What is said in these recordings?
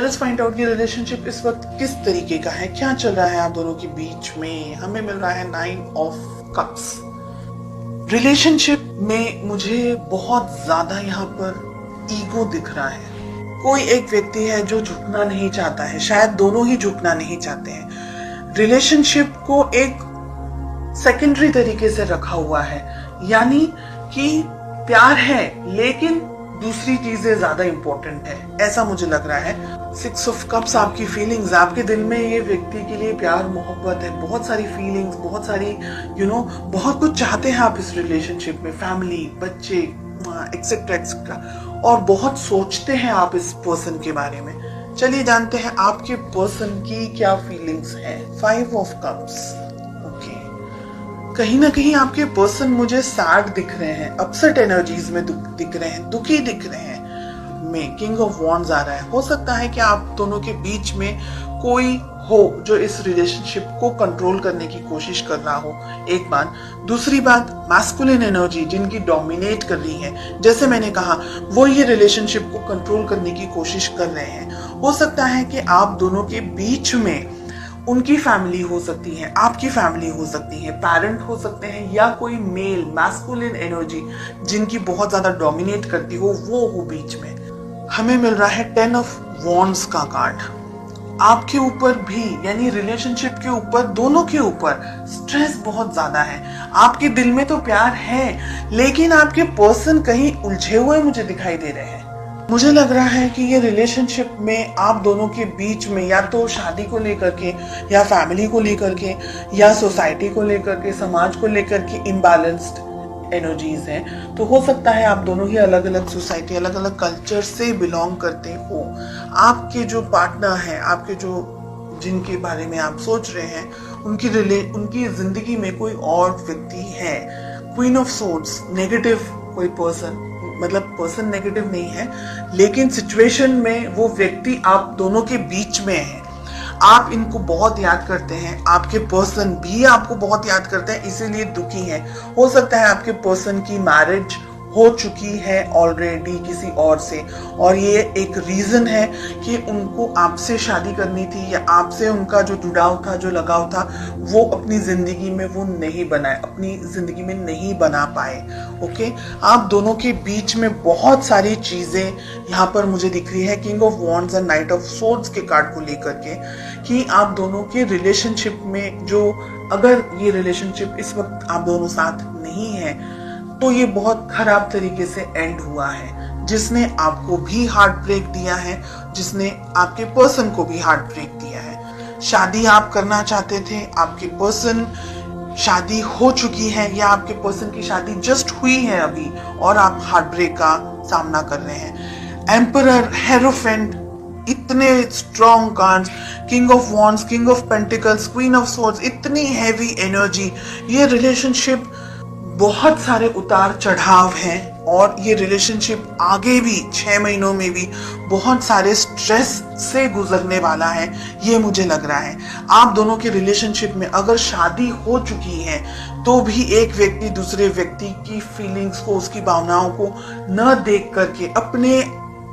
Let's find out कि relationship इस वक्त किस तरीके का है, क्या चल रहा है आप दोनों के बीच में। हमें मिल रहा है 9 ऑफ कप्स। रिलेशनशिप में मुझे बहुत ज्यादा यहाँ पर ईगो दिख रहा है। कोई एक व्यक्ति है जो झुकना नहीं चाहता है, शायद दोनों ही झुकना नहीं चाहते हैं। रिलेशनशिप को एक सेकेंडरी तरीके से रखा हुआ है, यानी कि प्यार है लेकिन दूसरी चीजें ज्यादा इंपॉर्टेंट है, ऐसा मुझे लग रहा है। 6 ऑफ कप्स आपकी फीलिंग्स, आपके दिल में ये व्यक्ति के लिए प्यार मोहब्बत है, बहुत सारी फीलिंग्स, बहुत सारी बहुत कुछ चाहते हैं आप इस रिलेशनशिप में, फैमिली, बच्चे, एक्सेट्रा एक्सेट्रा, और बहुत सोचते हैं आप इस पर्सन के बारे में। चलिए जानते हैं आपके पर्सन की क्या फीलिंग्स है। 5 ऑफ कप्स। ओके, कहीं ना कहीं आपके पर्सन मुझे सैड दिख रहे हैं, अपसेट एनर्जीज में दिख रहे हैं, दुखी दिख रहे हैं। में किंग ऑफ वॉन्ड्स आ रहा है। हो सकता है कि आप दोनों के बीच में कोई हो जो इस रिलेशनशिप को कंट्रोल करने की कोशिश कर रहा हो, एक बात। दूसरी बात, मैस्कुलिन एनर्जी जिनकी डोमिनेट कर रही है, जैसे मैंने कहा, वो ये रिलेशनशिप को कंट्रोल करने की कोशिश कर रहे हैं। हो सकता है कि आप दोनों के बीच में उनकी फैमिली हो सकती है, आपकी फैमिली हो सकती है, पेरेंट हो सकते हैं, या कोई मेल मैस्कुलिन एनर्जी जिनकी बहुत ज्यादा डोमिनेट करती हो, वो हो बीच में। हमें मिल रहा है 10 ऑफ वॉन्ड्स का कार्ड। आपके ऊपर भी, यानी रिलेशनशिप के ऊपर, दोनों के ऊपर स्ट्रेस बहुत ज्यादा है। आपके दिल में तो प्यार है लेकिन आपके पर्सन कहीं उलझे हुए मुझे दिखाई दे रहे हैं। मुझे लग रहा है कि ये रिलेशनशिप में आप दोनों के बीच में या तो शादी को लेकर के, या फैमिली को लेकर के, या सोसाइटी को लेकर के, समाज को लेकर के इम्बैलेंस्ड एनर्जीज हैं। तो हो सकता है आप दोनों ही अलग अलग सोसाइटी, अलग अलग कल्चर से बिलोंग करते हो। आपके जो पार्टनर हैं, आपके जो जिनके बारे में आप सोच रहे हैं, उनकी जिंदगी में कोई और व्यक्ति है। क्वीन ऑफ सोर्ड्स, नेगेटिव कोई पर्सन, मतलब पर्सन नेगेटिव नहीं है लेकिन सिचुएशन में वो व्यक्ति आप दोनों के बीच में है। आप इनको बहुत याद करते हैं, आपके पर्सन भी आपको बहुत याद करते हैं, इसीलिए दुखी है। हो सकता है आपके पर्सन की मैरिज हो चुकी है ऑलरेडी किसी और से, और ये एक रीजन है कि उनको आपसे शादी करनी थी, या आपसे उनका जो जुड़ाव था, जो लगाव था, वो अपनी जिंदगी में वो नहीं बनाए, अपनी जिंदगी में नहीं बना पाए। ओके, आप दोनों के बीच में बहुत सारी चीजें यहाँ पर मुझे दिख रही है king of wands and night of swords के कार्ड को लेकर के, कि आप दोनों के रिलेशनशिप में जो, अगर ये रिलेशनशिप इस वक्त आप दोनों साथ नहीं है तो ये बहुत खराब तरीके से एंड हुआ है, जिसने आपको भी हार्ट ब्रेक दिया है, जिसने आपके पर्सन को भी हार्ट ब्रेक दिया है। शादी आप करना चाहते थे, आपके पर्सन, शादी हो चुकी है, या आपके पर्सन की शादी जस्ट हुई है अभी और आप हार्ट ब्रेक का सामना कर रहे हैं। एम्परर, हेरोफेंट, इतने strong cards, king of wands, king of pentacles, queen of swords, इतनी हैवी एनर्जी। ये रिलेशनशिप बहुत सारे उतार चढ़ाव हैं, और ये रिलेशनशिप आगे भी 6 महीनों में भी बहुत सारे स्ट्रेस से गुजरने वाला है, ये मुझे लग रहा है। आप दोनों के रिलेशनशिप में अगर शादी हो चुकी है तो भी एक व्यक्ति दूसरे व्यक्ति की फीलिंग्स को, उसकी भावनाओं को न देख करके, अपने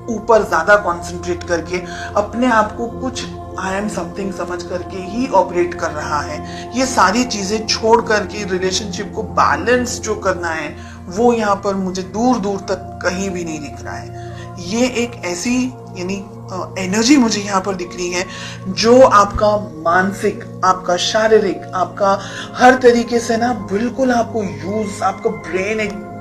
ऊपर ज्यादा कंसंट्रेट करके, अपने आप को कुछ आई एम समथिंग समझ करके ही ऑपरेट कर रहा है। ये सारी चीजें छोड़ करके रिलेशनशिप को बैलेंस जो करना है, वो यहाँ पर मुझे दूर दूर तक कहीं भी नहीं दिख रहा है। ये एक ऐसी, यानी एनर्जी मुझे यहाँ पर दिख रही है जो आपका मानसिक, आपका शारीरिक, आपका हर तरीके से ना बिल्कुल आपको यूज, आपका ब्रेन एकदम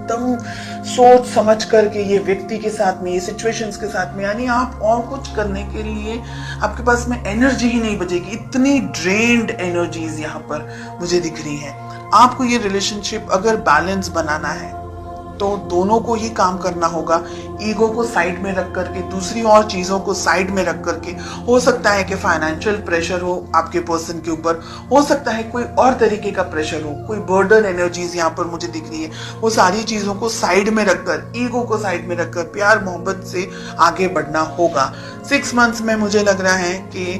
सोच समझ करके ये व्यक्ति के साथ में, ये सिचुएशंस के साथ में, यानी आप और कुछ करने के लिए आपके पास में एनर्जी ही नहीं बचेगी। इतनी ड्रेन्ड एनर्जीज यहाँ पर मुझे दिख रही है। आपको ये रिलेशनशिप अगर बैलेंस बनाना है तो दोनों को ही काम करना होगा, ईगो को साइड में रख करके, दूसरी और चीजों को साइड में रख करके। हो सकता है कि फाइनेंशियल प्रेशर हो आपके पर्सन के ऊपर, हो सकता है कोई और तरीके का प्रेशर हो, कोई बर्डन एनर्जीज यहाँ पर मुझे दिख रही है। वो सारी चीजों को साइड में रखकर, ईगो को साइड में रखकर प्यार मोहब्बत से आगे बढ़ना होगा। 6 मंथ्स में मुझे लग रहा है कि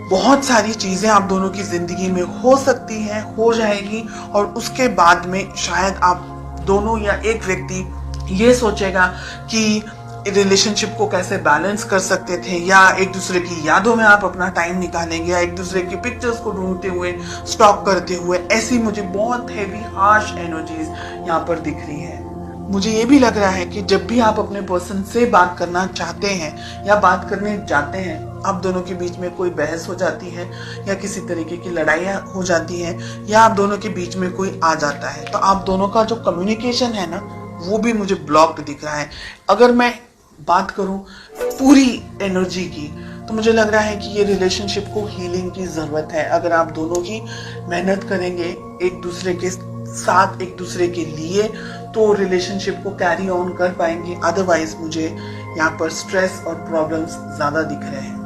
बहुत सारी चीजें आप दोनों की जिंदगी में हो सकती हैं, हो जाएगी, और उसके बाद में शायद आप दोनों या एक व्यक्ति ये सोचेगा कि रिलेशनशिप को कैसे बैलेंस कर सकते थे, या एक दूसरे की यादों में आप अपना टाइम निकालेंगे, या एक दूसरे की पिक्चर्स को ढूंढते हुए, स्टॉक करते हुए, ऐसी मुझे बहुत हैवी हार्श एनर्जीज यहाँ पर दिख रही है। मुझे ये भी लग रहा है कि जब भी आप अपने पर्सन से बात करना चाहते हैं या बात करने जाते हैं, आप दोनों के बीच में कोई बहस हो जाती है या किसी तरीके की लड़ाइयाँ हो जाती है, या आप दोनों के बीच में कोई आ जाता है, तो आप दोनों का जो कम्युनिकेशन है ना, वो भी मुझे ब्लॉक्ड दिख रहा है। अगर मैं बात करूं पूरी एनर्जी की, तो मुझे लग रहा है कि ये रिलेशनशिप को हीलिंग की जरूरत है। अगर आप दोनों ही मेहनत करेंगे एक दूसरे के साथ, एक दूसरे के लिए, तो रिलेशनशिप को कैरी ऑन कर पाएंगे। अदरवाइज मुझे यहाँ पर स्ट्रेस और प्रॉब्लम्स ज्यादा दिख रहे हैं।